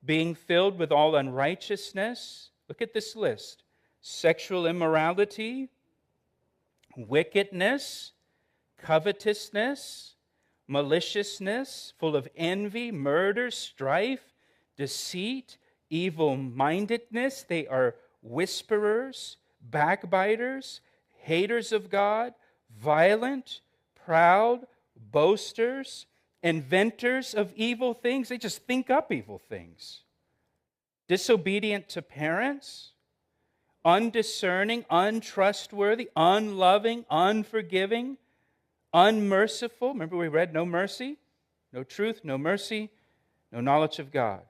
being filled with all unrighteousness. Look at this list: sexual immorality, wickedness, covetousness, maliciousness, full of envy, murder, strife, deceit, evil-mindedness. They are whisperers, backbiters, haters of God, violent, proud, boasters, inventors of evil things. They just think up evil things. Disobedient to parents, undiscerning, untrustworthy, unloving, unforgiving, unmerciful. Remember we read no mercy, no truth, no mercy, no knowledge of God.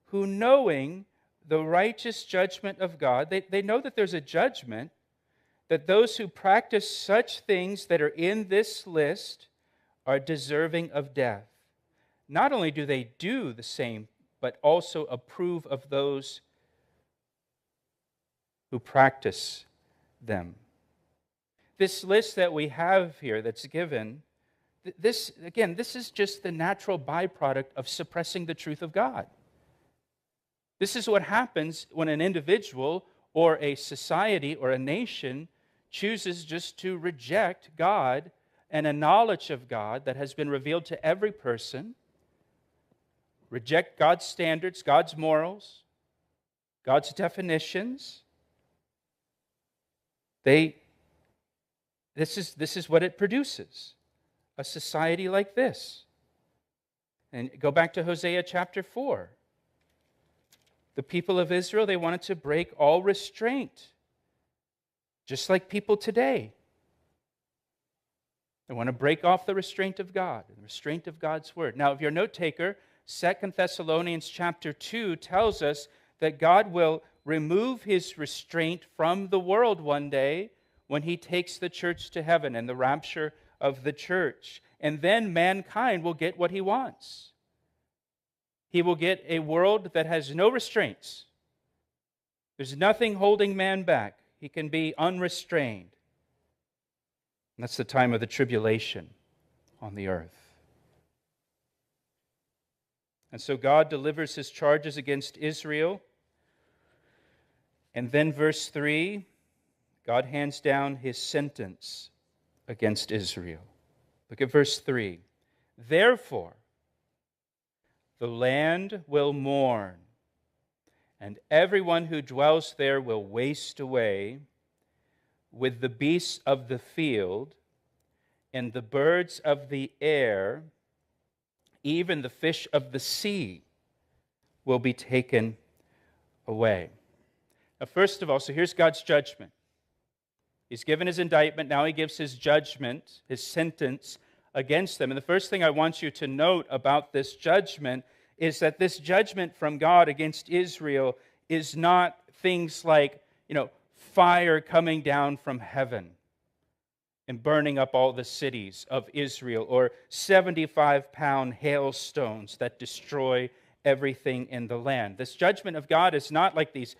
Who, knowing the righteous judgment of God, they know that there's a judgment, that those who practice such things that are in this list are deserving of death. Not only do they do the same, but also approve of those who practice them. This list that we have here that's given, this is just the natural byproduct of suppressing the truth of God. This is what happens when an individual or a society or a nation chooses just to reject God and a knowledge of God that has been revealed to every person, reject God's standards, God's morals, God's definitions. This is what it produces, a society like this. And go back to Hosea chapter 4. The people of Israel, they wanted to break all restraint, just like people today. They want to break off the restraint of God, the restraint of God's word. Now, if you're a note taker, 2 Thessalonians chapter 2 tells us that God will remove his restraint from the world one day when he takes the church to heaven and the rapture of the church. And then mankind will get what he wants. He will get a world that has no restraints. There's nothing holding man back. He can be unrestrained. And that's the time of the tribulation on the earth. And so God delivers his charges against Israel. And then verse 3, God hands down his sentence against Israel. Look at verse 3. Therefore, the land will mourn, and everyone who dwells there will waste away, with the beasts of the field and the birds of the air, even the fish of the sea will be taken away. Now, first of all, so here's God's judgment. He's given his indictment, now he gives his judgment, his sentence against them. And the first thing I want you to note about this judgment is that this judgment from God against Israel is not things like, fire coming down from heaven and burning up all the cities of Israel, or 75-pound hailstones that destroy everything in the land. This judgment of God is not like these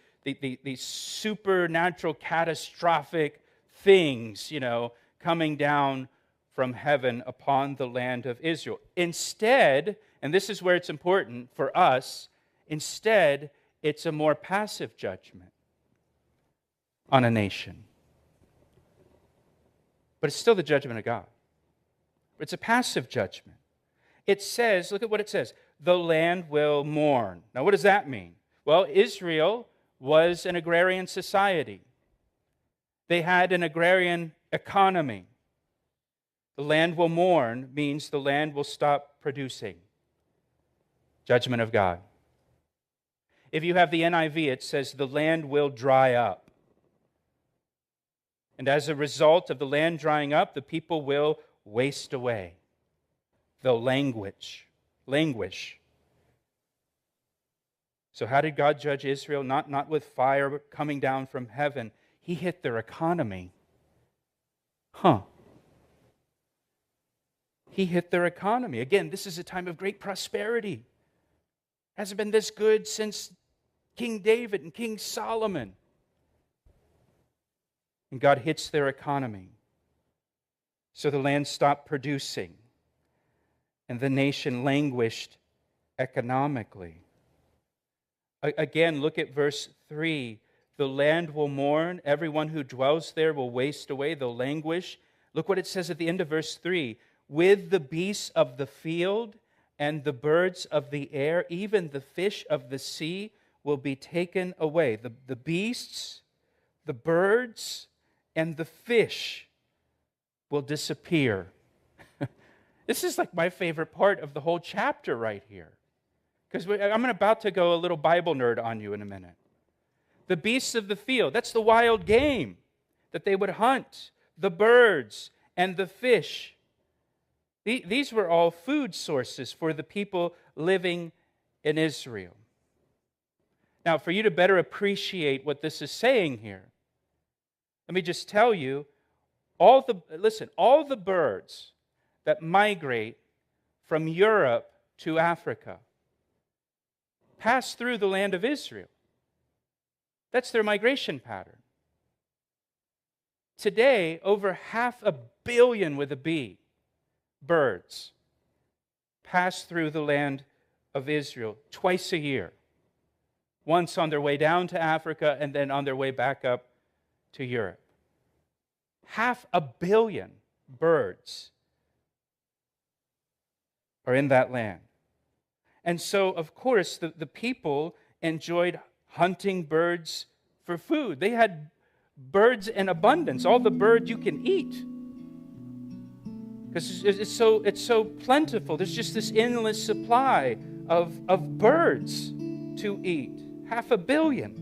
supernatural, catastrophic things, coming down from heaven upon the land of Israel. Instead, and this is where it's important for us, instead, it's a more passive judgment on a nation. But it's still the judgment of God. It's a passive judgment. It says, look at what it says, the land will mourn. Now, what does that mean? Well, Israel was an agrarian society. They had an agrarian economy. The land will mourn means the land will stop producing. Judgment of God. If you have the NIV, it says the land will dry up. And as a result of the land drying up, the people will waste away. They'll languish. So how did God judge Israel? Not with fire coming down from heaven. He hit their economy. He hit their economy. Again, this is a time of great prosperity. Hasn't been this good since King David and King Solomon. And God hits their economy. So the land stopped producing, and the nation languished economically. Again, look at verse 3. The land will mourn, everyone who dwells there will waste away, they'll languish. Look what it says at the end of verse 3. With the beasts of the field and the birds of the air, even the fish of the sea will be taken away. The beasts, the birds, and the fish will disappear. This is like my favorite part of the whole chapter right here. Because I'm about to go a little Bible nerd on you in a minute. The beasts of the field, that's the wild game that they would hunt. The birds and the fish. These were all food sources for the people living in Israel. Now, for you to better appreciate what this is saying here, let me just tell you, all the birds that migrate from Europe to Africa pass through the land of Israel. That's their migration pattern. Today, over 500 million with a B birds pass through the land of Israel twice a year. Once on their way down to Africa and then on their way back up to Europe. 500 million birds are in that land. And so, of course, the people enjoyed hunting birds for food. They had birds in abundance, all the bird you can eat. Because it's so plentiful. There's just this endless supply of birds to eat. 500 million.